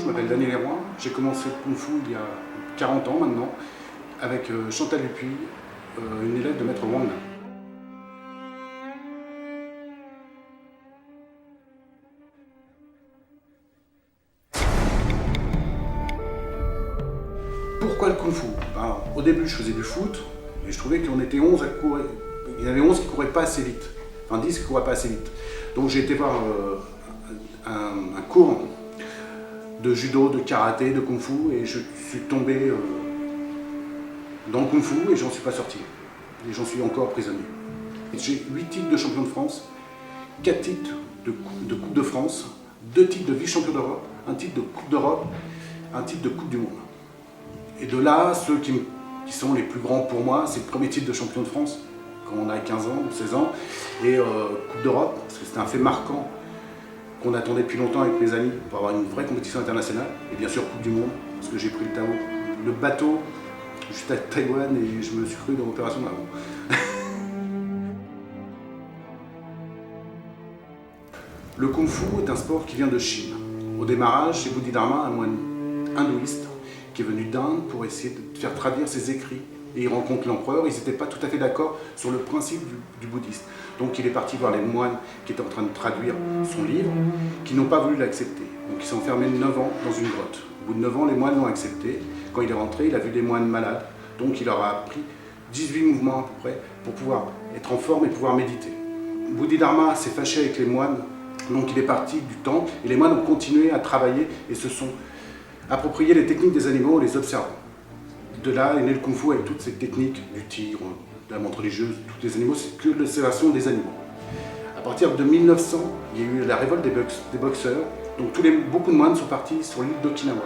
Je m'appelle Daniel Leroy, j'ai commencé le Kung Fu il y a 40 ans maintenant, avec Chantal Dupuis, une élève de Maître Wang. Pourquoi le Kung Fu? Au début, je faisais du foot, et je trouvais qu'on était 11 à courir. Il y en avait 11 qui ne couraient pas assez vite, enfin 10 qui ne couraient pas assez vite. Donc j'ai été voir un cours de judo, de karaté, de Kung Fu, et je suis tombé dans le Kung Fu et j'en suis pas sorti. Et j'en suis encore prisonnier. J'ai 8 titres de champion de France, 4 titres de Coupe de France, 2 titres de vice-champion d'Europe, un titre de Coupe d'Europe, un titre de Coupe du Monde. Et de là, ceux qui sont les plus grands pour moi, c'est le premier titre de champion de France, quand on a 15 ans ou 16 ans, et Coupe d'Europe, parce que c'était un fait marquant qu'on attendait depuis longtemps avec mes amis pour avoir une vraie compétition internationale, et bien sûr Coupe du Monde, parce que j'ai pris le bateau juste à Taïwan et je me suis cru dans l'opération Marron. Le Kung Fu est un sport qui vient de Chine. Au démarrage, c'est Bodhidharma, un moine hindouiste, qui est venu d'Inde pour essayer de faire traduire ses écrits. Et il rencontre l'empereur, ils n'étaient pas tout à fait d'accord sur le principe du bouddhisme. Donc il est parti voir les moines qui étaient en train de traduire son livre, qui n'ont pas voulu l'accepter. Donc il s'est enfermé 9 ans dans une grotte. Au bout de 9 ans, les moines l'ont accepté. Quand il est rentré, il a vu des moines malades. Donc il leur a appris 18 mouvements à peu près pour pouvoir être en forme et pouvoir méditer. Bodhidharma s'est fâché avec les moines, donc il est parti du temple et les moines ont continué à travailler et se sont appropriés les techniques des animaux en les observant. De là est né le Kung Fu avec toutes ces techniques du tigre, de la montre religieuse, tous les animaux, c'est que l'observation des animaux. À partir de 1900, il y a eu la révolte des boxeurs, donc beaucoup de moines sont partis sur l'île d'Okinawa.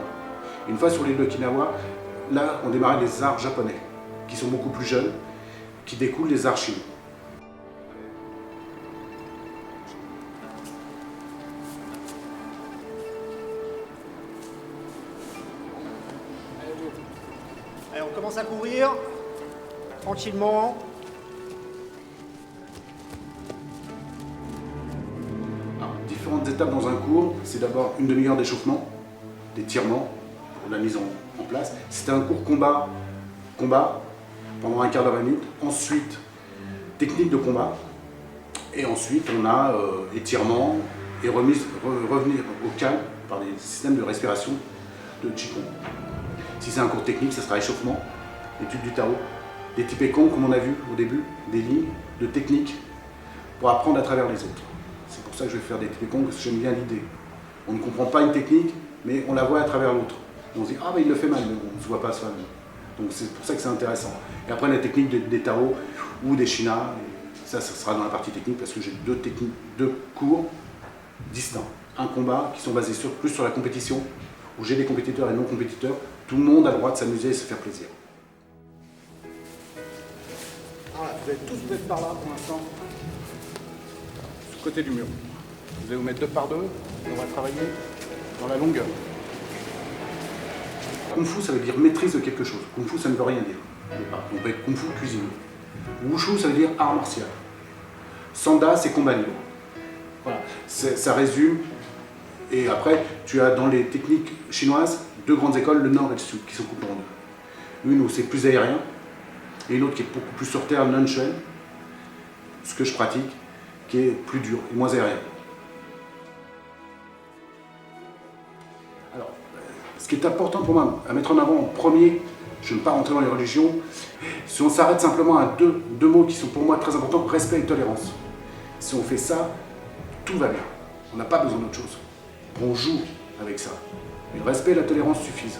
Une fois sur l'île d'Okinawa, là on démarrait les arts japonais, qui sont beaucoup plus jeunes, qui découlent des arts chinois. Allez, on commence à courir, tranquillement. Alors, différentes étapes dans un cours, c'est d'abord une demi-heure d'échauffement, d'étirement, pour la mise en place. C'était un cours combat, pendant un quart d'heure et minute. Ensuite, technique de combat. Et ensuite, on a étirement et revenir au calme par des systèmes de respiration de Qigong. Si c'est un cours technique, ça sera échauffement, étude du Tao, des Tipekong, comme on a vu au début, des lignes de technique pour apprendre à travers les autres. C'est pour ça que je vais faire des Tipekong, parce que j'aime bien l'idée. On ne comprend pas une technique, mais on la voit à travers l'autre. On se dit, ah mais il le fait mal, mais on ne se voit pas soi-même. Donc c'est pour ça que c'est intéressant. Et après la technique des Tao ou des Shinas, ça sera dans la partie technique, parce que j'ai deux cours distincts. Un combat qui sont basés plus sur la compétition, où j'ai des compétiteurs et non compétiteurs. Tout le monde a le droit de s'amuser et se faire plaisir. Voilà, vous allez tous vous être par là pour l'instant, du côté du mur. Vous allez vous mettre 2 par 2 et on va travailler dans la longueur. Kung Fu, ça veut dire maîtrise de quelque chose. Kung Fu, ça ne veut rien dire. On peut être Kung Fu cuisinier. Wushu, ça veut dire art martial. Sanda, c'est combat libre. Voilà, ça résume. Et après, tu as dans les techniques chinoises 2 grandes écoles, le nord et le sud, qui sont coupées en 2. Une où c'est plus aérien, et une autre qui est beaucoup plus sur terre, Nanshen, ce que je pratique, qui est plus dur et moins aérien. Alors, ce qui est important pour moi à mettre en avant en premier, je ne vais pas rentrer dans les religions, si on s'arrête simplement à deux mots qui sont pour moi très importants, respect et tolérance. Si on fait ça, tout va bien. On n'a pas besoin d'autre chose. On joue avec ça. Mais le respect et la tolérance suffisent.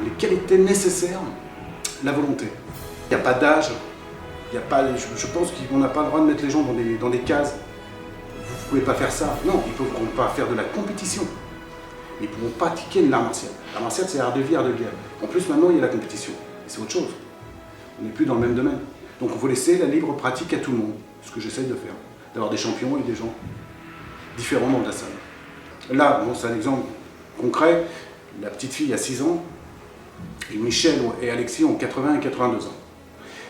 Les qualités nécessaires, la volonté. Il n'y a pas d'âge, je pense qu'on n'a pas le droit de mettre les gens dans des cases. Vous ne pouvez pas faire ça. Non, ils ne pourront pas faire de la compétition. Ils pourront pratiquer l'art martial. L'art martial, c'est art de vie, art de guerre. En plus, maintenant, il y a la compétition. Et c'est autre chose. On n'est plus dans le même domaine. Donc il faut laisser la libre pratique à tout le monde, ce que j'essaye de faire, d'avoir des champions et des gens différents dans la salle. Là, bon, c'est un exemple concret, la petite fille a 6 ans, et Michel et Alexis ont 80 et 82 ans.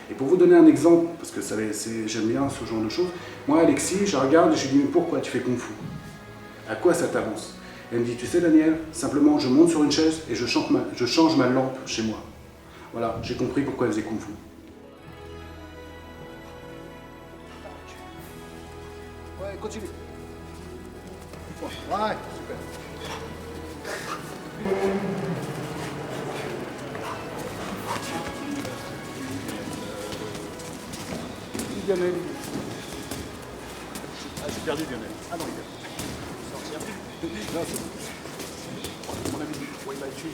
Et pour vous donner un exemple, parce que j'aime bien ce genre de choses, moi Alexis, je regarde et je lui dis mais pourquoi tu fais Kung Fu? À quoi ça t'avance? Elle me dit, tu sais Daniel, simplement je monte sur une chaise et je change ma lampe chez moi. Voilà, j'ai compris pourquoi elle faisait Kung Fu. Ouais, continue. Ouais, super. Lionel. Ah, j'ai perdu Lionel. Ah non, il est. Non, c'est mon ami. Ouais, il va tuer.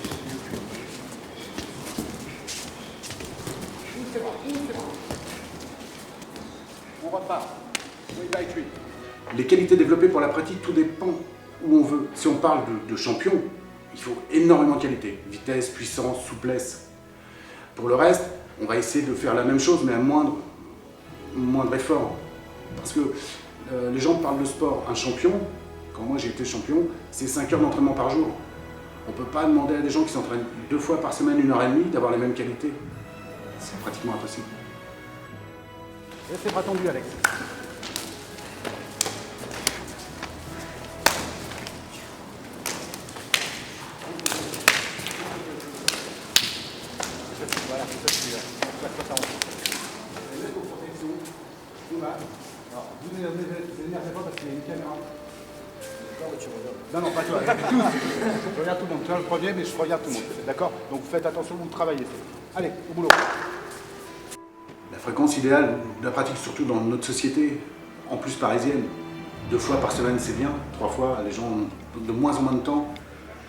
C'est bon, c'est bon. On repart. Oui, il va tuer. Les qualités développées pour la pratique, tout dépend où on veut. Si on parle de champion, il faut énormément de qualités. Vitesse, puissance, souplesse. Pour le reste, on va essayer de faire la même chose, mais à moindre effort. Parce que les gens parlent de sport. Un champion, quand moi j'ai été champion, c'est 5 heures d'entraînement par jour. On ne peut pas demander à des gens qui s'entraînent 2 fois par semaine, 1h30, d'avoir les mêmes qualités. C'est pratiquement impossible. Laissez bras tendus, Alex. Voilà, c'est ça celui-là. Alors, vous n'énervez pas parce qu'il y a une caméra. Non, non, pas toi. Tous. Je regarde tout le monde. Tu es le premier, mais je regarde tout le monde. D'accord? Donc faites attention, vous travaillez. Allez, au boulot. La fréquence idéale de la pratique, surtout dans notre société, en plus parisienne, 2 fois par semaine c'est bien, 3 fois, les gens ont de moins en moins de temps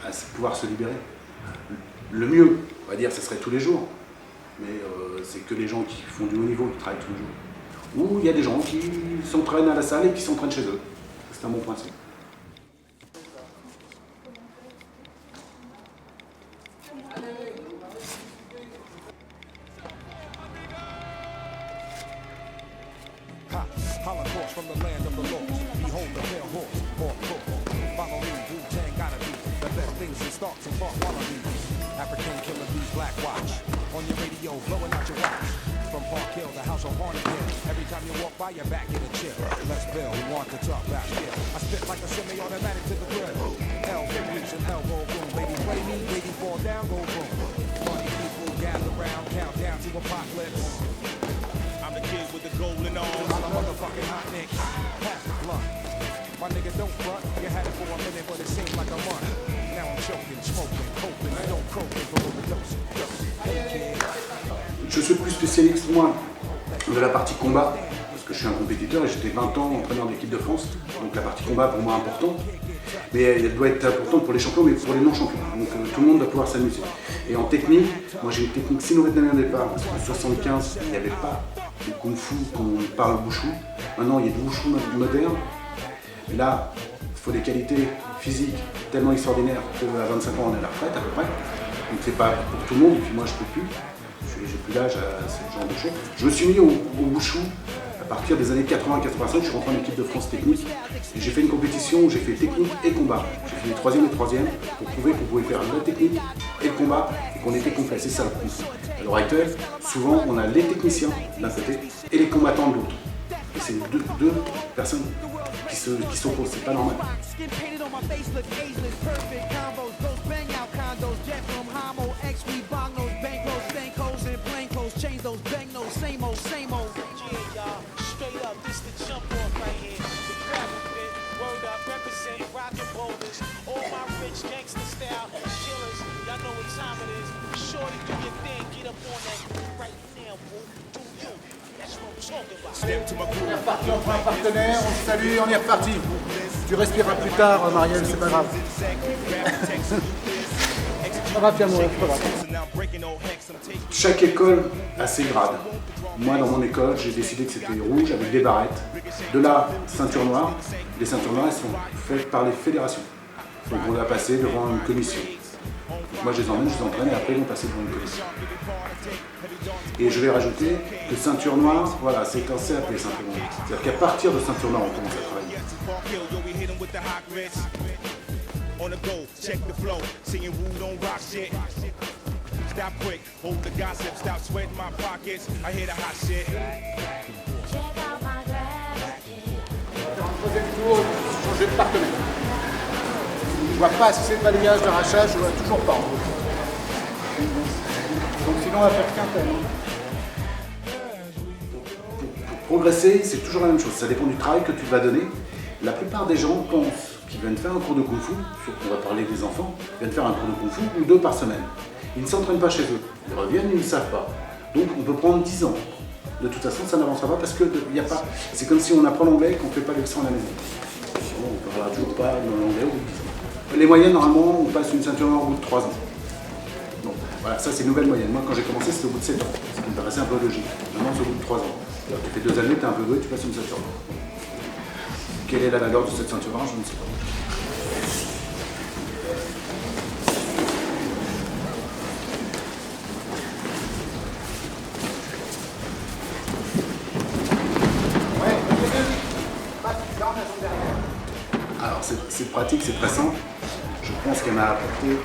à pouvoir se libérer. Le mieux, on va dire, ce serait tous les jours. Mais c'est que les gens qui font du haut niveau, qui travaillent tous les jours. Ou il y a des gens qui s'entraînent à la salle et qui s'entraînent chez eux. C'est un bon principe. Holocaust from the land of the lost. Behold the pale horse, or football. Follow me, Wu-Tang gotta be the best things in stocks and far wallabies. African killer bees, black watch. On your radio, blowing out your watch. From Park Hill, the house on Hornet Hill. Every time you walk by, your back get a chill. Let's build, we want to talk about skill. I spit like a semi-automatic to the grill. L-50s and elbow boom. Baby, play me, baby, fall down, go boom. Party people gather around, countdown to apocalypse. I'm the kid with the golden arms. I'm a motherfucking hot nick. Pass the blunt. My nigga don't front. You had it for a minute, but it seemed like a month. Now I'm choking, smoking, hoping I don't croaking for overdose. Hey kid. Je suis plus spécialiste, moi, de la partie combat, parce que je suis un compétiteur et j'étais 20 ans entraîneur de l'équipe de France. Donc la partie combat, pour moi, est importante. Mais elle doit être importante pour les champions, mais pour les non-champions. Donc tout le monde doit pouvoir s'amuser. Et en technique, moi j'ai une technique sino-vietnamienne au départ, parce qu'en 75, il n'y avait pas de kung-fu qu'on parle wushu. Maintenant, il y a du wushu moderne. Et là, il faut des qualités physiques tellement extraordinaires qu'à 25 ans, on est à la retraite à peu près. Donc c'est pas pour tout le monde, et puis moi je peux plus. J'ai plus l'âge à ce genre de choses. Je me suis mis au wushu à partir des années 80-85, je suis rentré en équipe de France technique. Et j'ai fait une compétition où j'ai fait technique et combat. J'ai fini 3e et 3e pour prouver qu'on pouvait faire la technique et le combat et qu'on était complet. C'est ça le kung fu. À l'heure actuelle, souvent on a les techniciens d'un côté et les combattants de l'autre. Et c'est deux personnes qui s'opposent, c'est pas normal. On est reparti, on prend un partenaire, on se salue, on est reparti. Tu respireras plus tard, Marielle, c'est pas grave. Ça va, Pierre, c'est pas grave. Chaque école a ses grades. Moi, dans mon école, j'ai décidé que c'était rouge avec des barrettes. De là, ceinture noire. Les ceintures noires, elles sont faites par les fédérations. Donc on a passé devant une commission. Moi je les emmène, je les entraîne et après ils vont passer devant une commission. Et je vais rajouter que ceinture noire, voilà, c'est un CAP simplement. C'est-à-dire qu'à partir de ceinture noire, on commence à travailler. On the go, check the flow, singing Woo don't rock shit. Stop quick, hold the gossip, stop sweating my pockets. I hear the hot shit. Dans le troisième tour, changer de partenaire. Je vois pas assez de balayage, d'arrachage, je vois toujours pas. Donc sinon on va faire qu'un thème. Pour progresser, c'est toujours la même chose. Ça dépend du travail que tu vas donner. La plupart des gens pensent qu'ils viennent faire un cours de Kung Fu, surtout on va parler des enfants, ils viennent faire un cours de Kung Fu ou 2 par semaine. Ils ne s'entraînent pas chez eux. Ils reviennent, ils ne savent pas. Donc on peut prendre 10 ans. De toute façon, ça n'avancera pas parce que y a pas. C'est comme si on apprend l'anglais et qu'on ne fait pas les leçons à la maison. Sinon, on ne parlera toujours pas l'anglais au bout de 10 ans. Les moyennes, normalement, on passe une ceinture noire au bout de 3 ans. Donc voilà, ça c'est une nouvelle moyenne. Moi, quand j'ai commencé, c'était au bout de 7 ans. Ce qui me paraissait un peu logique. Maintenant, c'est au bout de 3 ans. Alors, tu fais 2 années, tu es un peu doué, tu passes une ceinture noire. Quelle est la valeur de cette ceinture noire? Je ne sais pas. Alors, c'est pratique, c'est très simple. Je pense qu'elle m'a apporté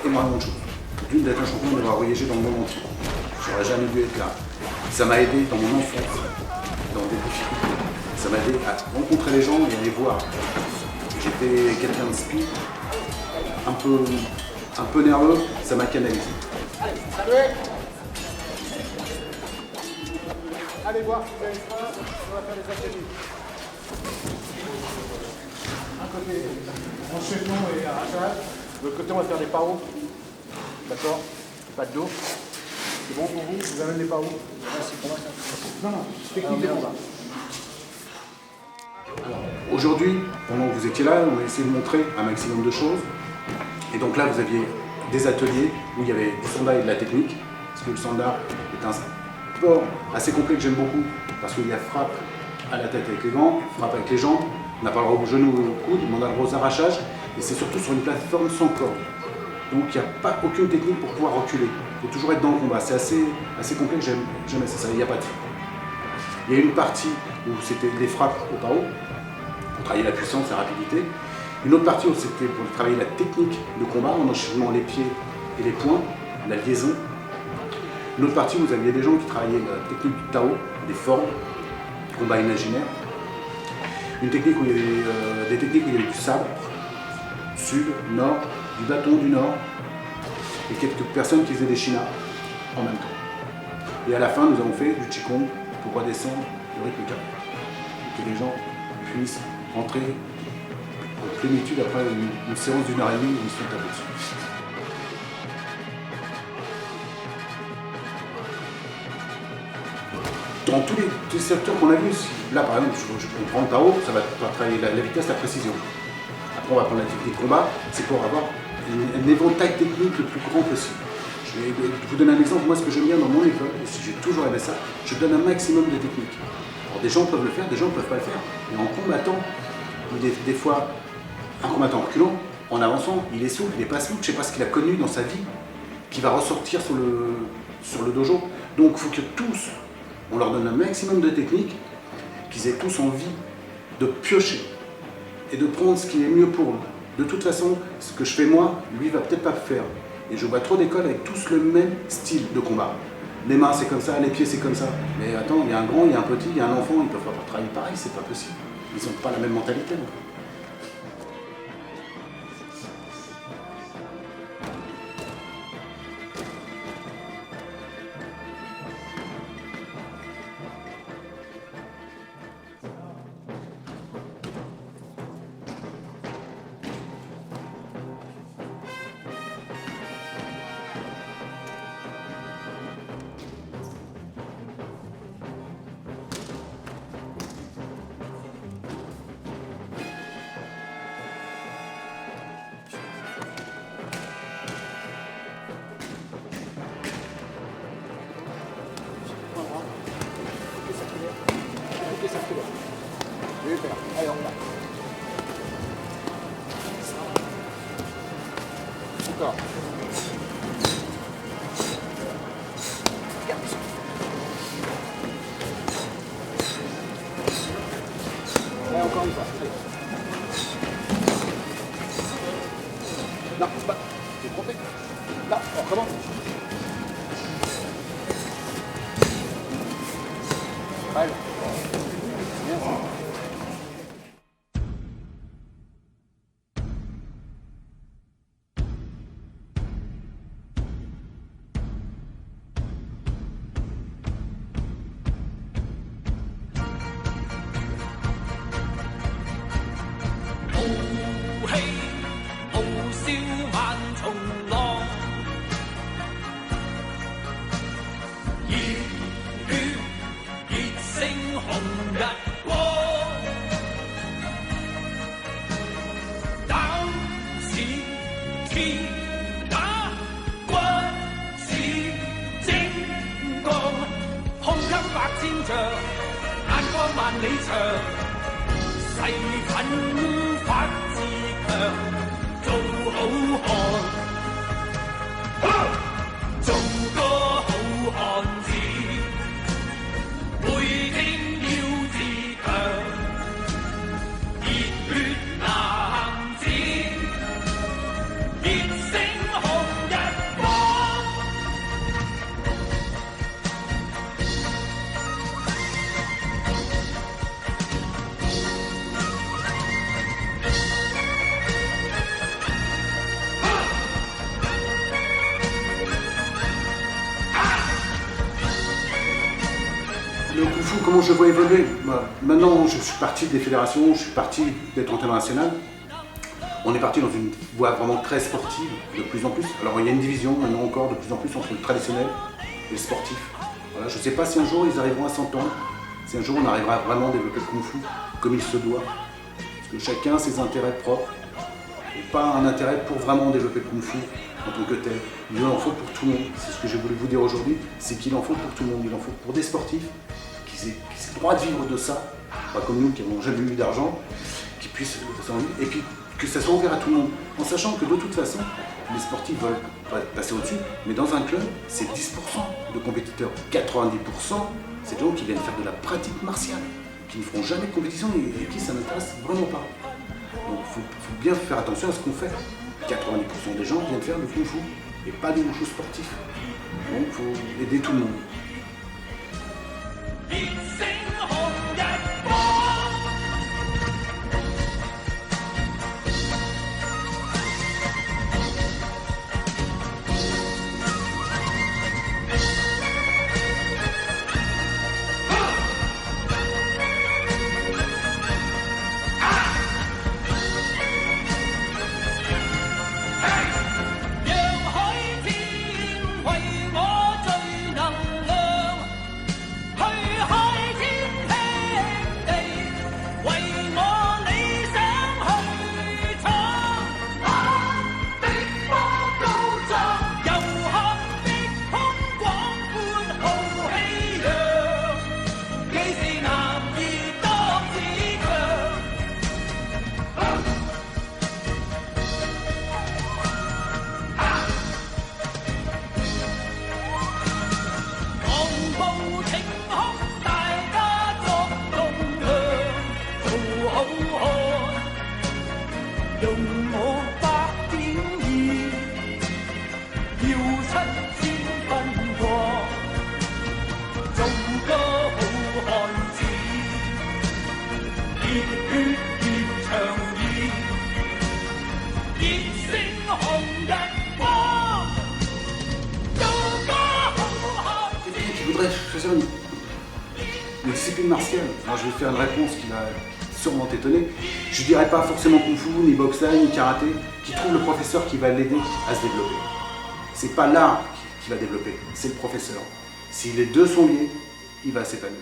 énormément de choses. D'une, d'être un champion, d'avoir voyagé dans le monde entier. J'aurais jamais dû être là. Ça m'a aidé dans mon enfance, dans des difficultés. Ça m'a aidé à rencontrer les gens et à les voir. J'étais quelqu'un de speed, un peu nerveux, ça m'a canalisé. Allez, salut. Allez voir si vous avez faim, on va faire des ateliers. Un côté enchaînement et arrachage, de l'autre côté on va faire des paos. D'accord? Pas de dos. C'est bon pour vous? Je vous amène les paos. Merci pour moi. Non, non, technique de combat. Aujourd'hui, pendant que vous étiez là, on a essayé de montrer un maximum de choses. Et donc là, vous aviez des ateliers où il y avait du sanda et de la technique. Parce que le sanda est un sport assez complet que j'aime beaucoup. Parce qu'il y a frappe à la tête avec les gants, frappe avec les jambes. On n'a pas le droit aux genoux ou aux coudes, mais on a le droit aux arrachages. Et c'est surtout sur une plateforme sans corde. Donc il n'y a pas aucune technique pour pouvoir reculer. Il faut toujours être dans le combat. C'est assez complet que j'aime assez ça. Il n'y a pas de... Il y a une partie où c'était des frappes au pao, pour travailler la puissance, la rapidité. Une autre partie où c'était pour travailler la technique de combat, en enchaînant les pieds et les poings, la liaison. Une autre partie où vous aviez des gens qui travaillaient la technique du Tao, des formes, combat imaginaire. Une technique où il y avait des techniques où il y avait du sabre, sud, nord, du bâton du nord, et quelques personnes qui faisaient des chinas en même temps. Et à la fin, nous avons fait du qigong pour redescendre le rythme cardiaque. Que les gens puissent rentrer en plénitude après une séance d'1 heure et demie où ils sont tapés dessus. Dans tous les secteurs qu'on a vus, là par exemple, on prend le Tao, ça va travailler la vitesse, la précision. Après on va prendre la technique de combat, c'est pour avoir un éventail technique le plus grand possible. Je vais vous donner un exemple, moi ce que j'aime bien dans mon école, et si j'ai toujours aimé ça, je donne un maximum de techniques. Alors des gens peuvent le faire, des gens ne peuvent pas le faire. Et en combattant, des fois, un combattant reculant, en avançant, il est souple, il n'est pas souple, je ne sais pas ce qu'il a connu dans sa vie, qui va ressortir sur le dojo. Donc il faut que tous, on leur donne un maximum de techniques, qu'ils aient tous envie de piocher et de prendre ce qui est mieux pour eux. De toute façon, ce que je fais moi, lui va peut-être pas le faire. Et je vois trop d'écoles avec tous le même style de combat. Les mains c'est comme ça, les pieds c'est comme ça. Mais attends, il y a un grand, il y a un petit, il y a un enfant, ils peuvent pas travailler pareil, c'est pas possible. Ils n'ont pas la même mentalité. Non. Super. Allez, on va. Encore. Allez. Non, pas. T'es trompé. Là, on recommence. Allez. Bien ça. Le Kung Fu, comment je le vois évoluer? Maintenant, je suis parti des fédérations, je suis parti d'être international. On est parti dans une voie vraiment très sportive, de plus en plus. Alors il y a une division maintenant encore de plus en plus entre le traditionnel et le sportif. Voilà, je ne sais pas si un jour ils arriveront à s'entendre, si un jour on arrivera à vraiment développer le Kung Fu comme il se doit. Parce que chacun a ses intérêts propres, et pas un intérêt pour vraiment développer le Kung Fu en tant que tel. Il en faut pour tout le monde, c'est ce que j'ai voulu vous dire aujourd'hui, c'est qu'il en faut pour tout le monde. Il en faut pour des sportifs qui aient le droit de vivre de ça, pas comme nous qui n'avons jamais eu d'argent, qui puissent s'en vivre, et puis que ça soit ouvert à tout le monde, en sachant que de toute façon, les sportifs veulent passer au-dessus, mais dans un club, c'est 10% de compétiteurs. 90%, c'est des gens qui viennent faire de la pratique martiale, qui ne feront jamais de compétition et qui ça n'intéresse vraiment pas. Donc il faut bien faire attention à ce qu'on fait. 90% des gens viennent faire du Kung Fu et pas du Wushu sportif. Donc il faut aider tout le monde. Choisir une discipline martiale. Alors je vais faire une réponse qui va sûrement t'étonner. Je ne dirais pas forcément Kung Fu, ni boxe thaï, ni karaté, qui trouve le professeur qui va l'aider à se développer. C'est pas l'art qui va développer, c'est le professeur. Si les deux sont liés, il va s'épanouir.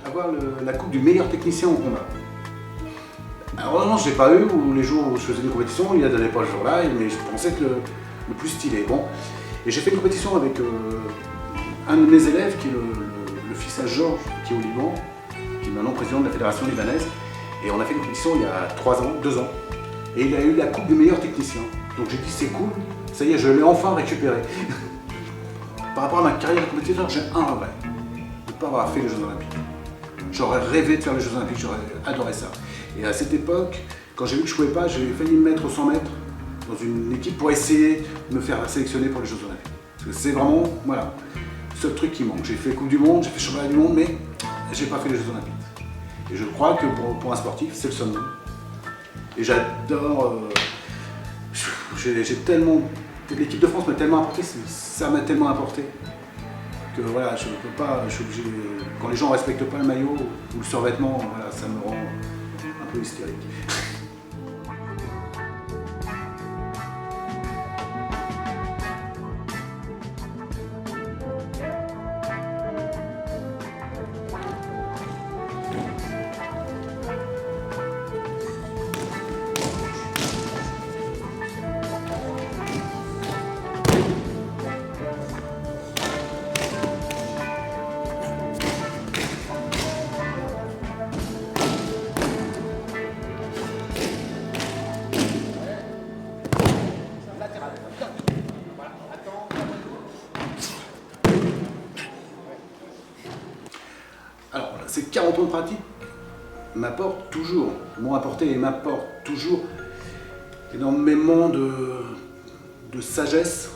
Avoir la coupe du meilleur technicien au combat. Alors non, je l'ai pas eu, ou les jours où je faisais des compétitions, il ne donnait pas le jour-là, mais je pensais que le plus stylé. Bon. Et j'ai fait une compétition avec un de mes élèves, qui est le fils à Georges, qui est au Liban, qui est maintenant président de la fédération libanaise. Et on a fait une compétition il y a 3 ans, 2 ans. Et il a eu la coupe du meilleur technicien. Donc j'ai dit c'est cool, ça y est, je l'ai enfin récupéré. Par rapport à ma carrière de compétiteur, j'ai un regret. De ne pas avoir fait les Jeux Olympiques. J'aurais rêvé de faire les Jeux Olympiques, j'aurais adoré ça. Et à cette époque, quand j'ai vu que je ne pouvais pas, j'ai failli me mettre au 100 mètres dans une équipe pour essayer de me faire sélectionner pour les Jeux Olympiques. Parce que c'est vraiment, voilà, le seul truc qui manque. J'ai fait Coupe du Monde, j'ai fait Championnat du Monde, mais j'ai pas fait les Jeux Olympiques. Et je crois que pour un sportif, c'est le summum. Et j'adore, j'ai tellement, l'équipe de France m'a tellement apporté, ça m'a tellement apporté, que voilà, je ne peux pas, je suis obligé, quand les gens ne respectent pas le maillot ou le survêtement, voilà, ça me rend un peu hystérique. Alors, ces 40 ans de pratique m'ont apporté et m'apportent toujours énormément de sagesse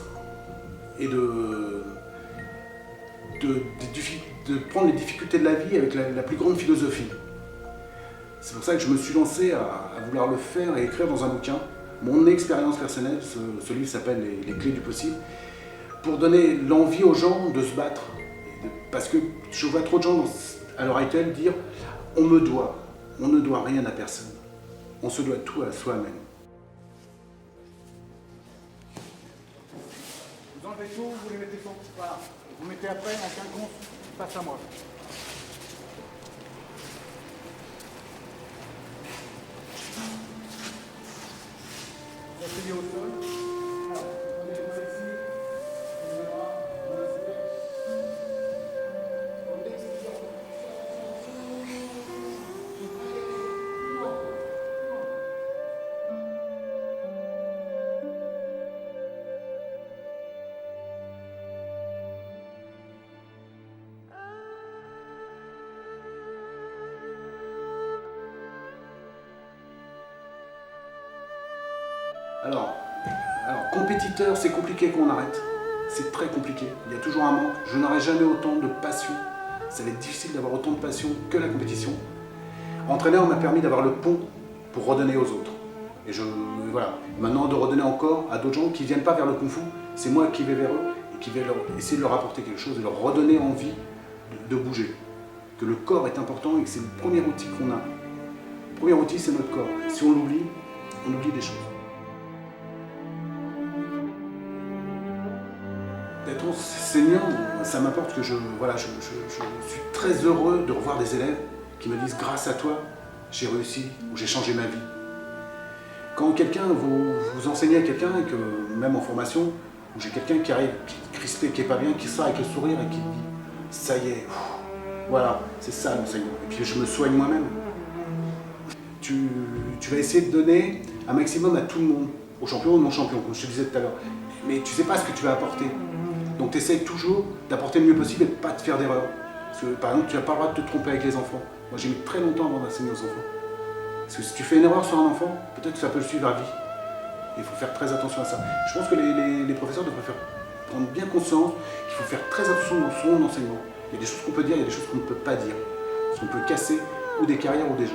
et de prendre les difficultés de la vie avec la plus grande philosophie. C'est pour ça que je me suis lancé à vouloir le faire et écrire dans un bouquin mon expérience personnelle. Ce livre s'appelle Les clés du possible, pour donner l'envie aux gens de se battre. Parce que je vois trop de gens à l'heure actuelle dire « on me doit ». On ne doit rien à personne. On se doit tout à soi-même. Vous enlevez tout, vous les mettez sur. Voilà. Vous mettez après en quinconce face à moi. Vous asseyez au sol. Alors, prenez les mains ici. Prenez les bras. Vous asseyez. On expire. Alors, compétiteur, c'est compliqué qu'on arrête. C'est très compliqué. Il y a toujours un manque. Je n'aurai jamais autant de passion. Ça va être difficile d'avoir autant de passion que la compétition. Entraîneur m'a permis d'avoir le pont pour redonner aux autres. Et voilà. Maintenant, de redonner encore à d'autres gens qui ne viennent pas vers le kung-fu, c'est moi qui vais vers eux et qui vais essayer de leur apporter quelque chose, de leur redonner envie de bouger. Que le corps est important et que c'est le premier outil qu'on a. Le premier outil, c'est notre corps. Si on l'oublie, on oublie des choses. D'être enseignant, ça m'apporte que je suis très heureux de revoir des élèves qui me disent « grâce à toi, j'ai réussi ou j'ai changé ma vie ». Quand vous enseignez à quelqu'un, et que même en formation, où j'ai quelqu'un qui arrive, qui est crispé, qui n'est pas bien, qui sort avec le sourire et qui dit « ça y est, voilà, c'est ça l'enseignement ». Et puis je me soigne moi-même. Tu vas essayer de donner un maximum à tout le monde, aux champions ou non champions, comme je te disais tout à l'heure. Mais tu ne sais pas ce que tu vas apporter. Donc tu essaies toujours d'apporter le mieux possible et de ne pas te faire d'erreur. Parce que par exemple, tu n'as pas le droit de te tromper avec les enfants. Moi j'ai mis très longtemps avant d'enseigner aux enfants. Parce que si tu fais une erreur sur un enfant, peut-être que ça peut le suivre à vie. Il faut faire très attention à ça. Je pense que les professeurs devraient prendre bien conscience qu'il faut faire très attention dans son enseignement. Il y a des choses qu'on peut dire, il y a des choses qu'on ne peut pas dire. Parce qu'on peut casser ou des carrières ou des gens.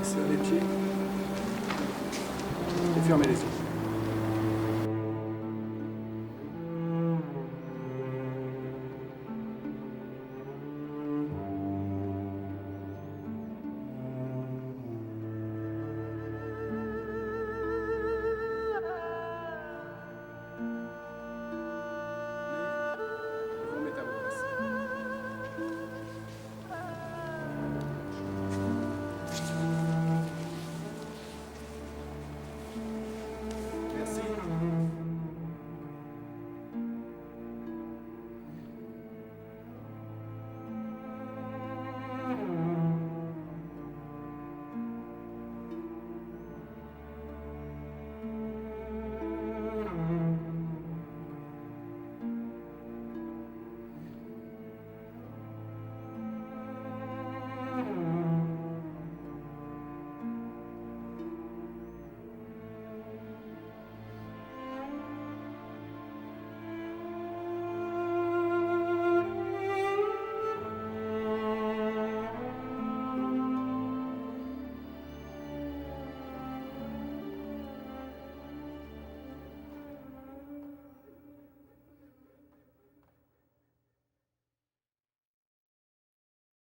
Serrez les pieds et fermez les yeux.